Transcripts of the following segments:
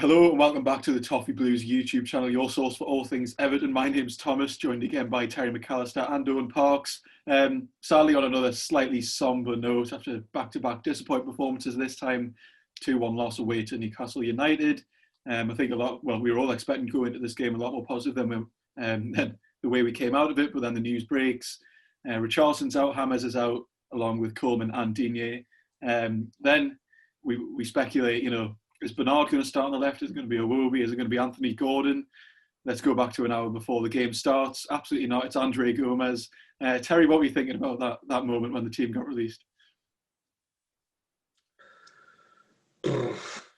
Hello and welcome back to the Toffee Blues YouTube channel, your source for all things Everton. My name's Thomas, joined again by Terry McAllister and Owen Parks. Sadly, on another slightly sombre note, after back-to-back disappointing performances, this time 2-1 loss away to Newcastle United. I think we were all expecting to go into this game a lot more positive than the way we came out of it, but then the news breaks. Richarlison's out, Hammers is out, along with Coleman and Digne. Then we speculate, is Bernard going to start on the left? Is it going to be Iwobi? Is it going to be Anthony Gordon? Let's go back to an hour before the game starts. Absolutely not. It's Andre Gomez. Terry, what were you thinking about that moment when the team got released?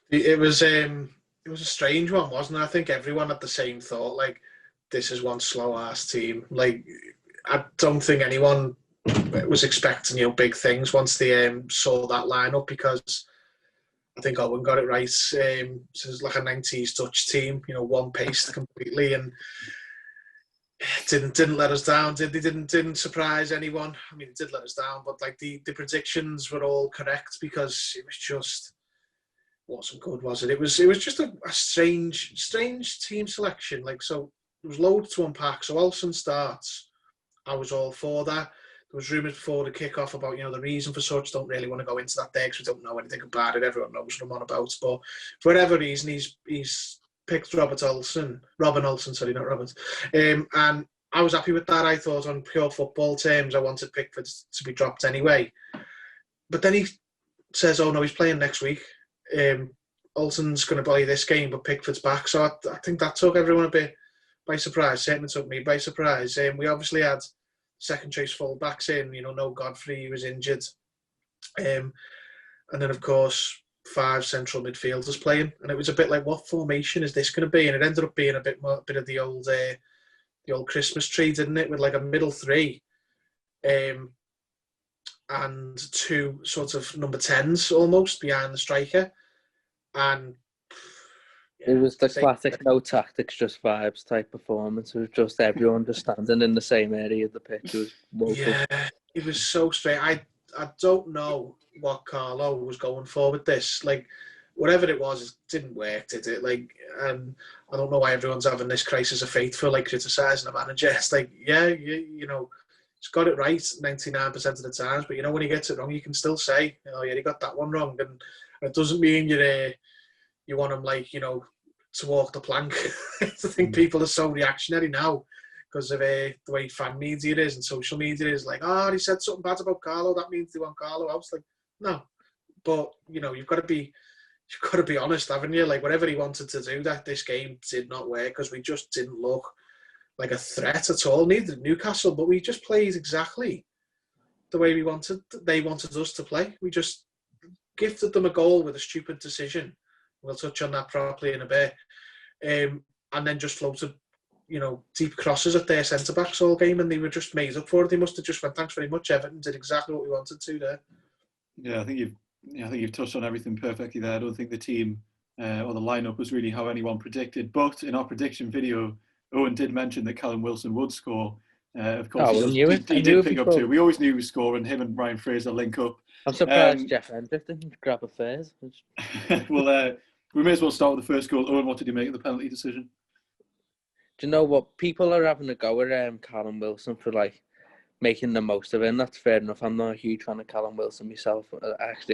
It was a strange one, wasn't it? I think everyone had the same thought. Like, this is one slow-ass team. Like, I don't think anyone was expecting big things once they saw that lineup, because I think Owen got it right. It's like a 90s Dutch team, one paced completely, and didn't let us down. Didn't surprise anyone. I mean, it did let us down, but like the predictions were all correct, because it was just wasn't good, was it? It was just a strange team selection. Like, so there was loads to unpack. So Olsen starts. I was all for that. There was rumours before the kick-off about, the reason for such. Don't really want to go into that there because we don't know anything about it. Everyone knows what I'm on about. But for whatever reason, he's picked Robin Olsen, sorry, not Robert. And I was happy with that. I thought on pure football terms, I wanted Pickford to be dropped anyway. But then he says, oh no, he's playing next week. Olsen's going to play this game, but Pickford's back. So I think that took everyone a bit by surprise. Certainly took me by surprise. We obviously had second choice full-backs in, no Godfrey was injured. And then, of course, 5 central midfielders playing. And it was a bit like, what formation is this going to be? And it ended up being a bit of the old Christmas tree, didn't it? With like a middle 3 and 2 sort of number 10s almost behind the striker. And it was the classic no tactics, just vibes type performance. It was just everyone just standing in the same area of the pitch. It was woeful. Yeah, it was so strange. I don't know what Carlo was going for with this. Like, whatever it was, it didn't work, did it? Like, I don't know why everyone's having this crisis of faith for like criticising a manager. It's like, yeah, he's got it right 99% of the times, but when he gets it wrong, you can still say, yeah, he got that one wrong, and it doesn't mean you want him like, to walk the plank. I think people are so reactionary now because of the way fan media is and social media is. Like, he said something bad about Carlo, that means they want Carlo. I was like, no. But, you've got to be honest, haven't you? Like, whatever he wanted to do, this game did not work because we just didn't look like a threat at all. Neither did Newcastle, but we just played exactly the way they wanted us to play. We just gifted them a goal with a stupid decision. We'll touch on that properly in a bit. And then just floated, deep crosses at their centre-backs all game, and they were just made up for it. They must have just went, thanks very much, Everton, did exactly what we wanted to there. Yeah, I think you've touched on everything perfectly there. I don't think the team or the lineup was really how anyone predicted. But in our prediction video, Owen did mention that Callum Wilson would score. Of course, he did pick up 2. We always knew he was scoring. Him and Ryan Fraser link up. I'm surprised Jeff Hendrick didn't grab a fairs. Well, we may as well start with the first goal. Owen, what did you make of the penalty decision? Do you know what? People are having a go at Callum Wilson for like making the most of it, and that's fair enough. I'm not a huge fan of Callum Wilson myself.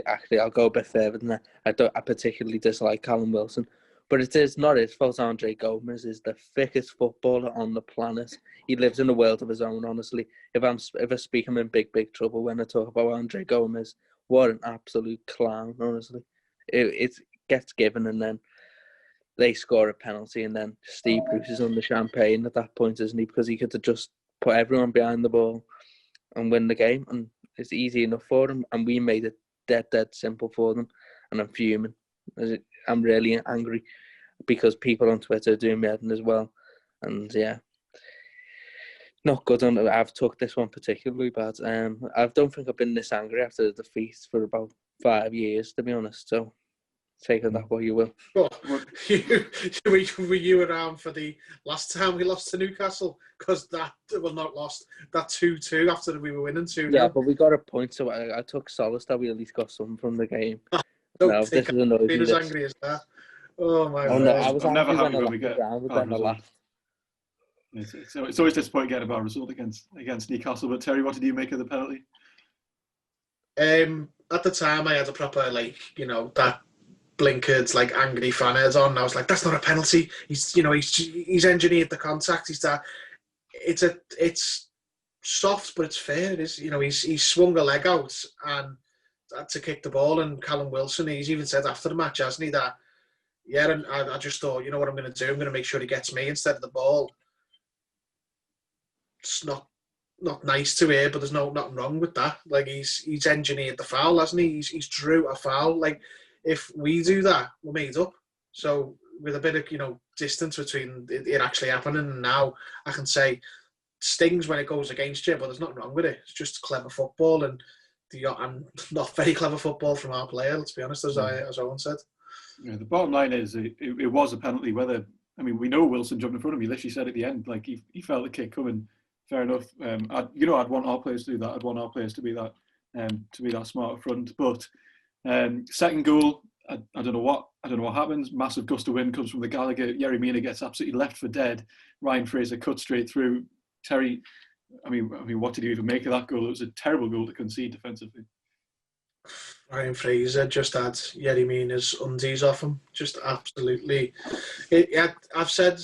Actually, I'll go a bit further than that. I particularly dislike Callum Wilson, but it is not his fault. Andre Gomez is the thickest footballer on the planet. He lives in a world of his own, honestly. If I speak, I'm in big trouble when I talk about Andre Gomez. What an absolute clown, honestly. It gets given, and then they score a penalty, and then Steve Bruce is on the champagne at that point, isn't he? Because he could have just put everyone behind the ball and win the game, and it's easy enough for them, and we made it dead simple for them, and I'm fuming. I'm really angry because people on Twitter are doing me head in as well, and yeah, not good. I've took this one particularly bad. I don't think I've been this angry after the defeat for about 5 years, to be honest, so take it that way you will. Well, were you around for the last time we lost to Newcastle? Because that 2-2 after we were winning 2-0. Yeah, but we got a point, so I took solace that we at least got something from the game. Don't think I've been as angry as that. Oh my Oh no, word. I was I'm never angry happy when I when left we the get ground, but bad then I results. laughed. It's always disappointing getting a bad result against Newcastle. But Terry, what did you make of the penalty? At the time, I had a proper, like, that blinkered, like, angry fan head on. And I was like, that's not a penalty. He's engineered the contact. It's soft, but it's fair. It is, he's swung a leg out and to kick the ball. And Callum Wilson, he's even said after the match, hasn't he, that, yeah, and I just thought, you know what I'm going to do? I'm going to make sure he gets me instead of the ball. It's not nice to hear, but there's nothing wrong with that. Like, he's engineered the foul, hasn't he? He's drew a foul. Like, if we do that, we're made up. So with a bit of distance between it actually happening and now, I can say stings when it goes against you, but there's nothing wrong with it. It's just clever football and not very clever football from our player. Let's be honest, as Owen said. Yeah, the bottom line is it was a penalty. We know Wilson jumped in front of me. He literally said at the end, like he felt the kick coming. Fair enough. I'd want our players to do that. I'd want our players to be that smart up front. But second goal, I don't know what happens. Massive gust of wind comes from the Gallagher. Yerry Mina gets absolutely left for dead. Ryan Fraser cuts straight through. Terry, what did you even make of that goal? It was a terrible goal to concede defensively. Ryan Fraser just had Yerry Mina's undies off him. Just absolutely. I've said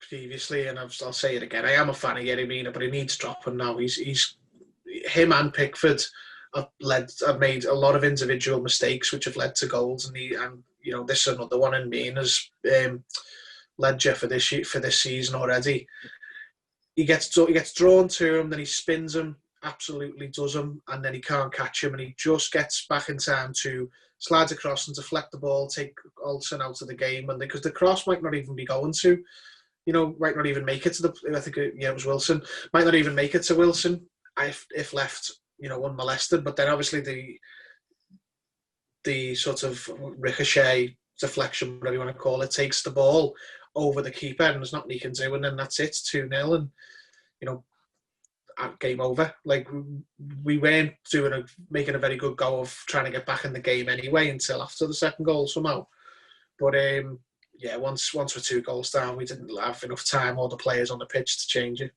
previously, and I'll say it again. I am a fan of Yerry Mina, but he needs dropping now. He's him and Pickford have made a lot of individual mistakes, which have led to goals, and this is another one in Mina's led you for this season already. He gets drawn to him, then he spins him, absolutely does him, and then he can't catch him, and he just gets back in time to slide across and deflect the ball, take Olsen out of the game, and because the cross might not even be going to, might not even make it to I think it was Wilson, might not even make it to Wilson if left, unmolested. But then obviously the sort of ricochet deflection, whatever you want to call it, takes the ball over the keeper, and there's nothing he can do, and then that's it, 2-0, and game over. Like, we weren't making a very good go of trying to get back in the game anyway until after the second goal somehow. But once we're 2 goals down, we didn't have enough time or the players on the pitch to change it.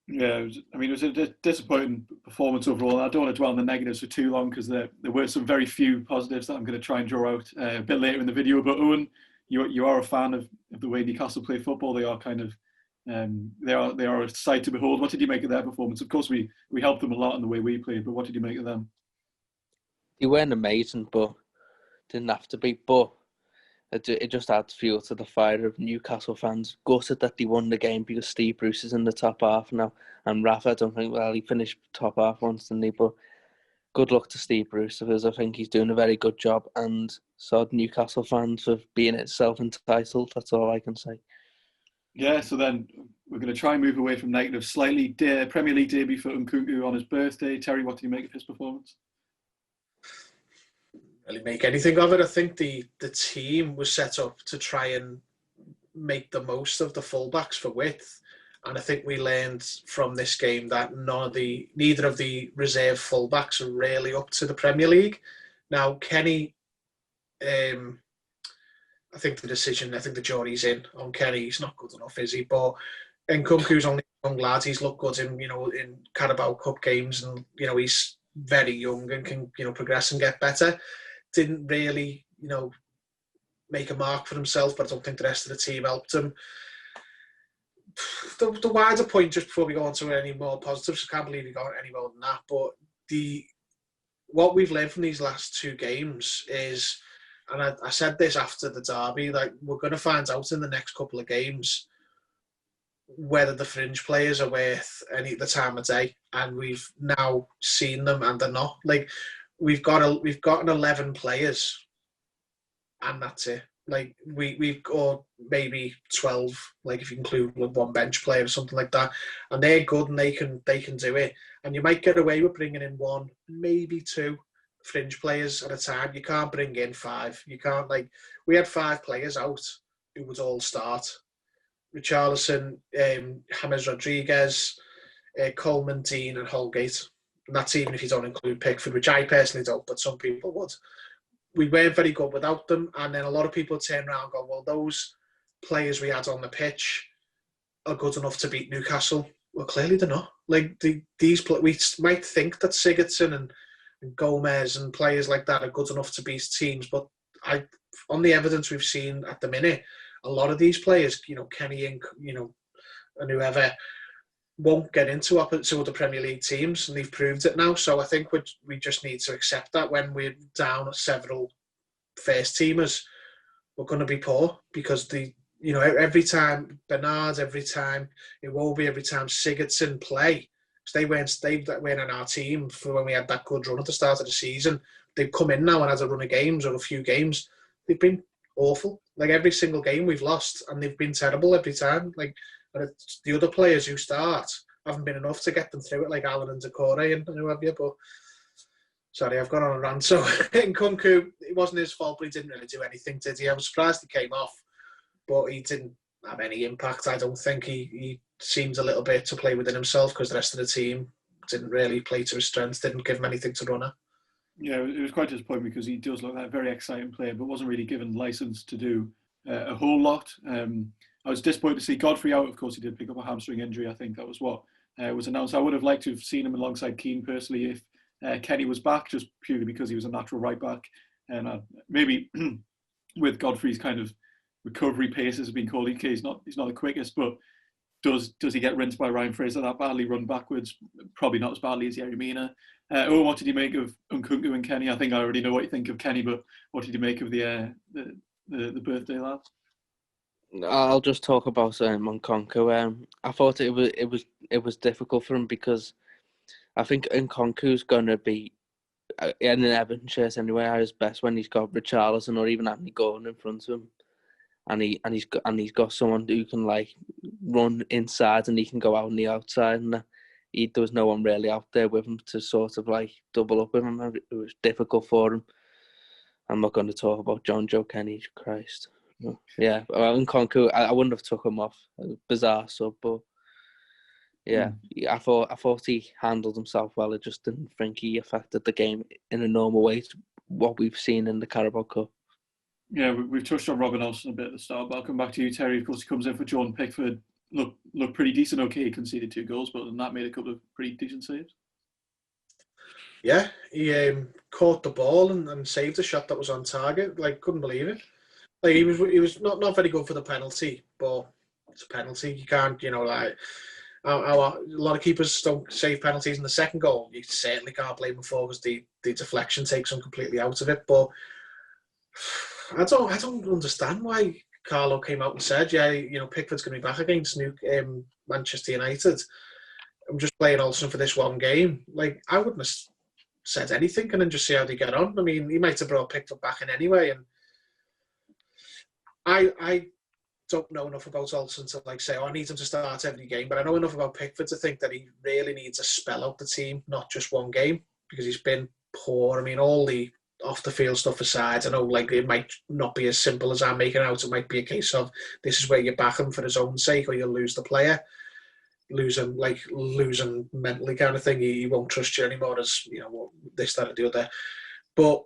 Yeah, it was a disappointing performance overall. I don't want to dwell on the negatives for too long because there were some very few positives that I'm going to try and draw out a bit later in the video. But Owen, you are a fan of the way Newcastle play football. They are kind of they are a sight to behold. What did you make of their performance? Of course, we helped them a lot in the way we played, but what did you make of them? They weren't amazing, but didn't have to be. But it just adds fuel to the fire of Newcastle fans. Gutted that they won the game because Steve Bruce is in the top half now, and Rafa, I don't think, he finished top half once, didn't he? But good luck to Steve Bruce, because I think he's doing a very good job, and so Newcastle fans for being self-entitled. That's all I can say. Yeah, so then we're going to try and move away from negative slightly. Premier League debut for Nkunku on his birthday. Terry, what did you make of his performance? Really make anything of it. I think the team was set up to try and make the most of the fullbacks for width, and I think we learned from this game that neither of the reserve fullbacks are really up to the Premier League. Now, Kenny, I think the jury's in on Kenny. He's not good enough, is he? But Nkunku's only a young lad. He's looked good in Carabao Cup games, and he's very young and can progress and get better. Didn't really make a mark for himself, but I don't think the rest of the team helped him. The wider point, just before we go on to any more positives, I can't believe we got any more than that, but what we've learned from these last 2 games is, and I said this after the derby, like, we're going to find out in the next couple of games whether the fringe players are worth the time of day, and we've now seen them and they're not. Like, we've got 11 players, and that's it. Like, we've got maybe 12, like, if you include one bench player or something like that, and they're good and they can do it. And you might get away with bringing in 1, maybe 2 fringe players at a time. You can't bring in 5. You can't, like, we had 5 players out who would all start. Richarlison, James Rodriguez, Coleman, Dean and Holgate. And that's even if you don't include Pickford, which I personally don't, but some people would. we weren't very good without them. And then a lot of people turn around and go, well, those players we had on the pitch are good enough to beat Newcastle. Well, clearly they're not. Like we might think that Sigurdsson and Gomez and players like that are good enough to beat teams, but on the evidence we've seen at the minute, a lot of these players, Kenny and and whoever, won't get into other Premier League teams, and they've proved it now. So I think we just need to accept that when we're down several first teamers, we're going to be poor, because every time Bernard, every time Iwobi, every time Sigurdsson play, because they weren't in our team for when we had that good run at the start of the season. They've come in now and had a run of games or a few games. They've been awful. Like every single game we've lost, and they've been terrible every time. Like, and the other players who start haven't been enough to get them through it, like Alan and Decore and who have you. But sorry, I've gone on a rant. So in Nkunku, it wasn't his fault, but he didn't really do anything, did he? I was surprised he came off, but he didn't have any impact. I don't think he seemed a little bit to play within himself, because the rest of the team didn't really play to his strengths, didn't give him anything to run at. Yeah, it was quite disappointing, because he does look like a very exciting player, but wasn't really given license to do a whole lot. I was disappointed to see Godfrey out. Of course, he did pick up a hamstring injury. I think that was what was announced. I would have liked to have seen him alongside Keane personally if Kenny was back, just purely because he was a natural right back. And maybe with Godfrey's kind of recovery pace, as has been called, he's not the quickest, but does he get rinsed by Ryan Fraser that badly, run backwards? Probably not as badly as Yerry Mina. Owen, what did you make of Nkunku and Kenny? I think I already know what you think of Kenny, but what did you make of the birthday lad? I'll just talk about Nkunku. I thought it was difficult for him, because I think Nkunku's gonna be in an Everton shirt anyway at his best when he's got Richarlison or even Anthony Gordon in front of him, and he's got someone who can like run inside and he can go out on the outside, and there was no one really out there with him to sort of like double up with him. It was difficult for him. I'm not going to talk about John Joe Kenny, Christ. Yeah, well, Nkunku, I wouldn't have took him off. Bizarre sub, but yeah, I thought he handled himself well. I just didn't think he affected the game in a normal way, what we've seen in the Carabao Cup. Yeah, we've touched on Robin Olsen a bit at the start, but I'll come back to you, Terry. Of course, he comes in for Jordan Pickford. Looked pretty decent. Okay, he conceded 2 goals, but that made a couple of pretty decent saves. Yeah, he caught the ball and saved a shot that was on target. Like, couldn't believe it. Like, he was not very good for the penalty, but it's a penalty. You can't, like, a lot of keepers don't save penalties in the second goal. You certainly can't blame them for, because the deflection takes them completely out of it. But I don't understand why Carlo came out and said, Pickford's going to be back against Manchester United. I'm just playing Olsen for this one game. Like, I wouldn't have said anything and then just see how they get on. I mean, he might have brought Pickford back in anyway, and I don't know enough about Olsen to like say, I need him to start every game, but I know enough about Pickford to think that he really needs to spell out the team, not just one game, because he's been poor. I mean, all the off the field stuff aside, I know like it might not be as simple as I'm making out. It might be a case of this is where you back him for his own sake, or you'll lose the player, lose him mentally kind of thing. He won't trust you anymore as this, that, or the other. But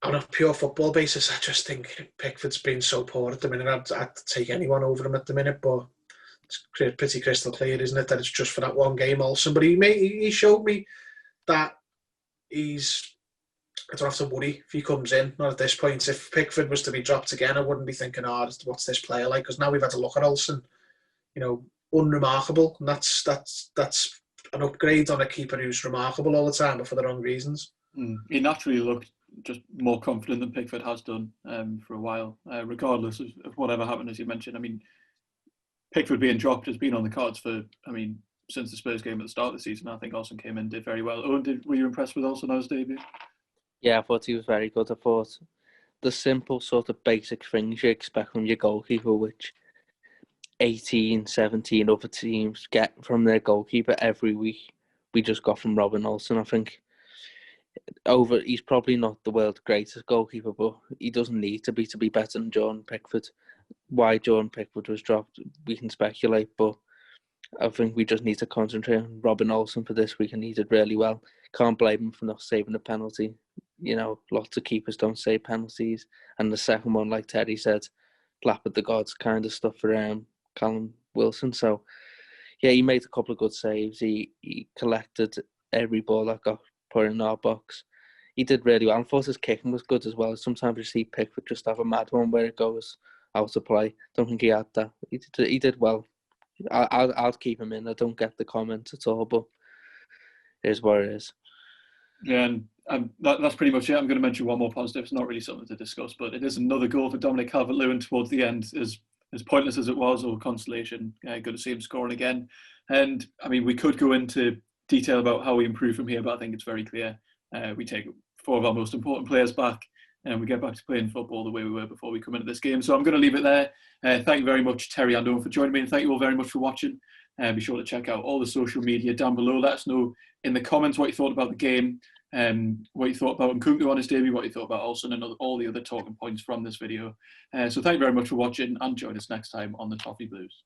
on a pure football basis, I just think Pickford's been so poor at the minute. I'd take anyone over him at the minute, but it's pretty crystal clear, isn't it, that it's just for that one game also. But he showed me that I don't have to worry if he comes in, not at this point. If Pickford was to be dropped again, I wouldn't be thinking, what's this player like? Because now we've had to look at Olsen, unremarkable. And that's an upgrade on a keeper who's remarkable all the time, but for the wrong reasons. He naturally looked just more confident than Pickford has done for a while, regardless of whatever happened, as you mentioned. I mean, Pickford being dropped has been on the cards since the Spurs game at the start of the season. I think Olsen came in, did very well. Owen, were you impressed with Olsen on his debut? Yeah, I thought he was very good. I thought the simple sort of basic things you expect from your goalkeeper, which 18, 17 other teams get from their goalkeeper every week, we just got from Robin Olsen. I think he's probably not the world's greatest goalkeeper, but he doesn't need to be better than Jordan Pickford. Why Jordan Pickford was dropped, we can speculate, but I think we just need to concentrate on Robin Olsen for this week, and he did really well. Can't blame him for not saving the penalty. lots of keepers don't save penalties. And the second one, like Terry said, lap at the gods kind of stuff for Callum Wilson. So, yeah, he made a couple of good saves. He collected every ball that got put in our box. He did really well. I thought his kicking was good as well. Sometimes you see Pickford just have a mad one where it goes out of play. Don't think he had that. He did well. I'll keep him in. I don't get the comments at all, but it is what it is. Yeah, and that's pretty much it. I'm going to mention one more positive. It's not really something to discuss, but it is another goal for Dominic Calvert-Lewin towards the end. As pointless as it was, or consolation, good to see him scoring again. And I mean, we could go into detail about how we improve from here, but I think it's very clear. We take 4 of our most important players back, and we get back to playing football the way we were before we come into this game. So I'm going to leave it there. Thank you very much, Terry and Owen, for joining me, and thank you all very much for watching. Be sure to check out all the social media down below. Let us know in the comments what you thought about the game, what you thought about Nkunku on his debut, what you thought about Olsen, and all the other talking points from this video. So thank you very much for watching, and join us next time on the Toffee Blues.